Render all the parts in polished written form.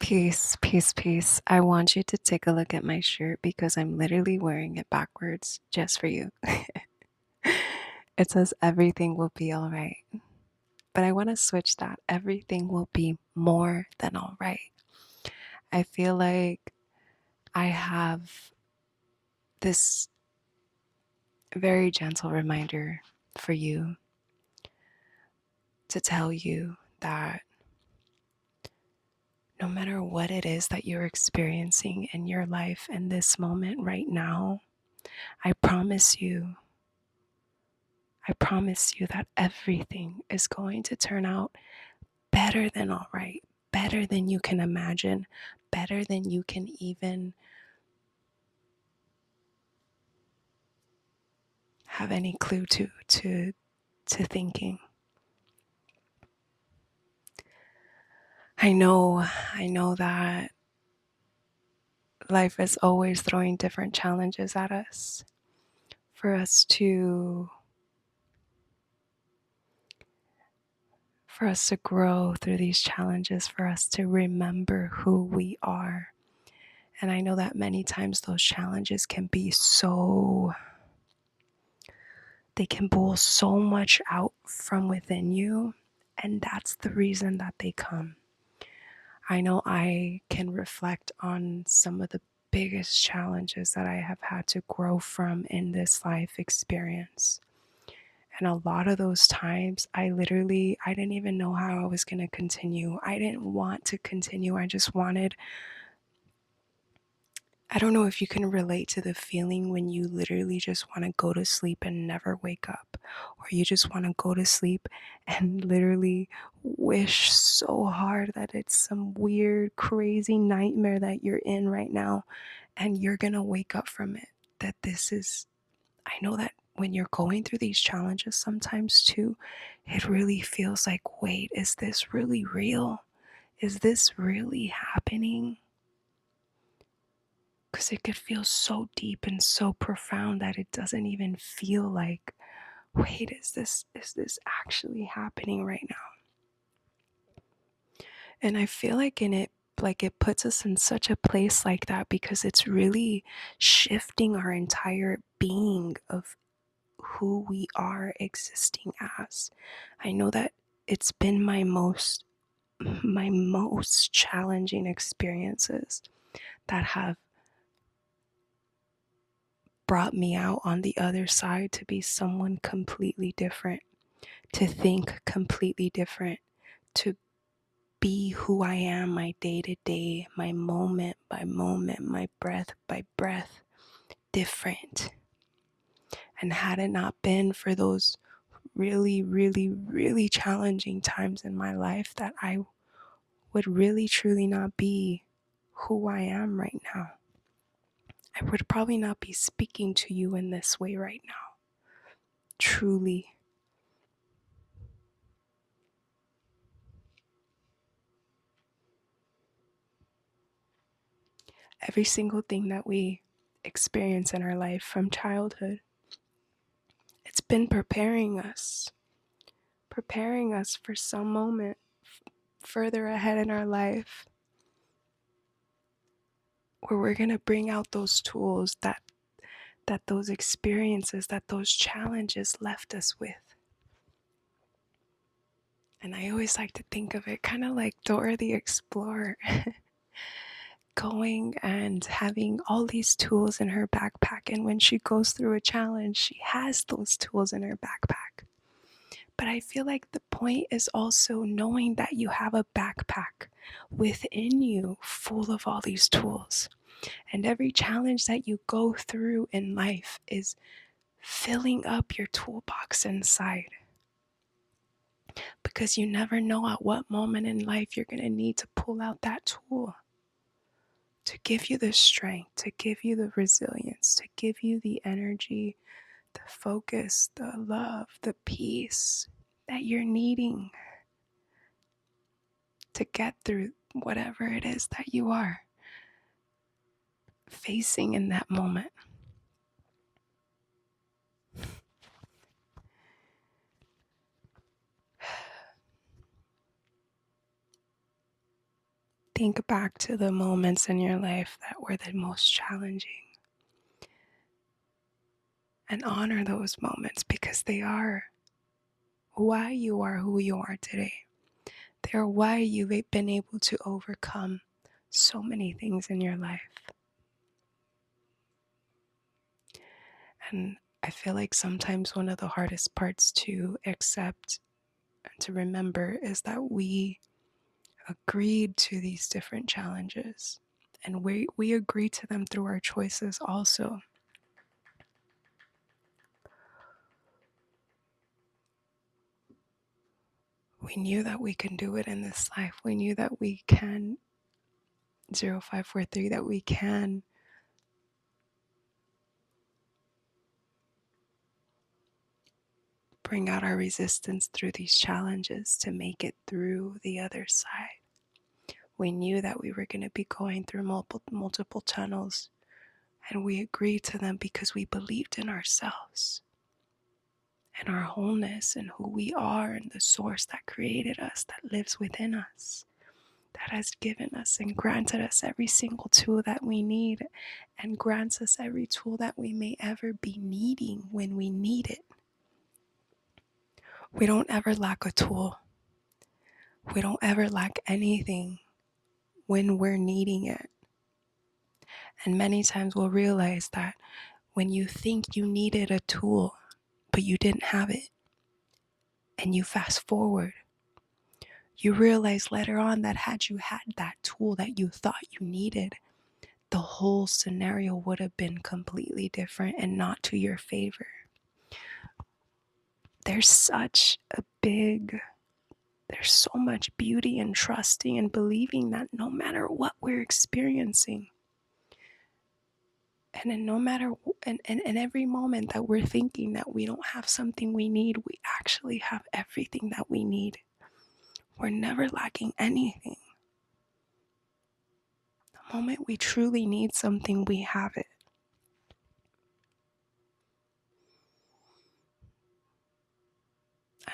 Peace, peace, peace. I want you to take a look at my shirt because I'm literally wearing it backwards just for you. It says everything will be all right. But I want to switch that. Everything will be more than all right. I feel like I have this very gentle reminder for you to tell you that no matter what it is that you're experiencing in your life in this moment right now, I promise you that everything is going to turn out better than all right, better than you can imagine, better than you can even have any clue to thinking. I know that life is always throwing different challenges at us for us to grow through these challenges, for us to remember who we are. And I know that many times those challenges can be they can pull so much out from within you, and that's the reason that they come. I know I can reflect on some of the biggest challenges that I have had to grow from in this life experience. And a lot of those times, I didn't even know how I was going to continue. I didn't want to continue. I don't know if you can relate to the feeling when you literally just want to go to sleep and never wake up, or you just want to go to sleep and literally wish so hard that it's some weird, crazy nightmare that you're in right now, and you're going to wake up from it. I know that when you're going through these challenges sometimes too, it really feels like, wait, is this really real? Is this really happening? Because it could feel so deep and so profound that it doesn't even feel like, wait, is this actually happening right now? And I feel like it puts us in such a place like that because it's really shifting our entire being of who we are existing as. I know that it's been my most challenging experiences that have brought me out on the other side to be someone completely different, to think completely different, to be who I am, my day to day, my moment by moment, my breath by breath, different. And had it not been for those really, really, really challenging times in my life, that I would really, truly not be who I am right now. I would probably not be speaking to you in this way right now. Truly. Every single thing that we experience in our life from childhood, it's been preparing us for some moment further ahead in our life where we're going to bring out those tools that those experiences, that those challenges left us with. And I always like to think of it kind of like Dora the Explorer going and having all these tools in her backpack, and when she goes through a challenge, she has those tools in her backpack. But I feel like the point is also knowing that you have a backpack within you full of all these tools. And every challenge that you go through in life is filling up your toolbox inside. Because you never know at what moment in life you're going to need to pull out that tool to give you the strength, to give you the resilience, to give you the energy, the focus, the love, the peace that you're needing to get through whatever it is that you are facing in that moment. think back to the moments in your life that were the most challenging and honor those moments, because they are why you are who you are today. They are why you've been able to overcome so many things in your life. And I feel like sometimes one of the hardest parts to accept and to remember is that we agreed to these different challenges, and we agreed to them through our choices also. We knew that we can do it in this life. We knew that we can, 0543, that we can bring out our resistance through these challenges to make it through the other side. We knew that we were going to be going through multiple tunnels, and we agreed to them because we believed in ourselves and our wholeness and who we are and the source that created us, that lives within us, that has given us and granted us every single tool that we need, and grants us every tool that we may ever be needing when we need it. We don't ever lack a tool. We don't ever lack anything when we're needing it. And many times we'll realize that when you think you needed a tool, but you didn't have it, and you fast forward, you realize later on that had you had that tool that you thought you needed, the whole scenario would have been completely different and not to your favor. There's so much beauty in trusting and believing that no matter what we're experiencing, and in every moment that we're thinking that we don't have something we need, we actually have everything that we need. We're never lacking anything. The moment we truly need something, we have it.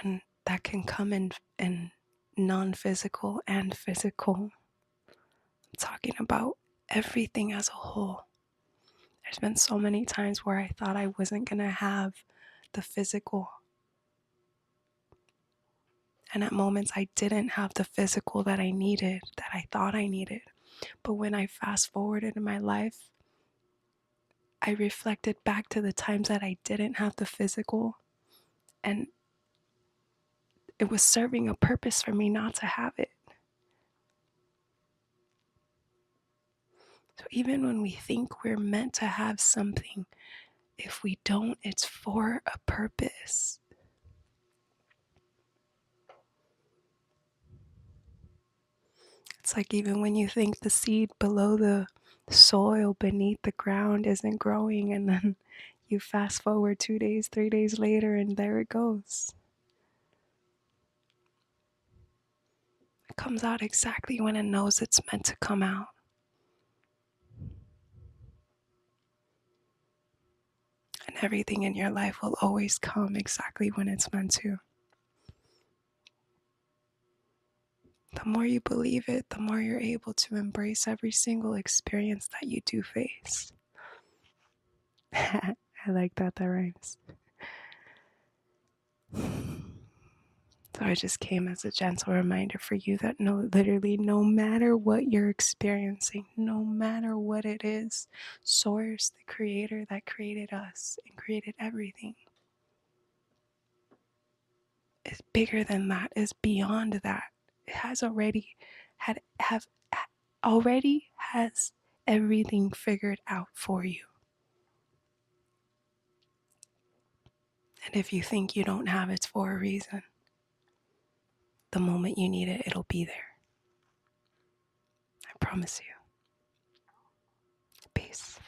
And that can come in non-physical and physical. I'm talking about everything as a whole. There's been so many times where I thought I wasn't going to have the physical. And at moments I didn't have the physical that I needed, that I thought I needed. But when I fast forwarded in my life, I reflected back to the times that I didn't have the physical, and it was serving a purpose for me not to have it. So even when we think we're meant to have something, if we don't, it's for a purpose. It's like even when you think the seed below the soil beneath the ground isn't growing, and then you fast forward 2 days, 3 days later, and there it goes. It comes out exactly when it knows it's meant to come out. And everything in your life will always come exactly when it's meant to. The more you believe it, the more you're able to embrace every single experience that you do face. I like that rhymes. So I just came as a gentle reminder for you that literally no matter what you're experiencing, no matter what it is, Source, the creator that created us and created everything, is bigger than that, is beyond that. It has already has everything figured out for you. And if you think you don't have it, it's for a reason. The moment you need it, it'll be there. I promise you. Peace.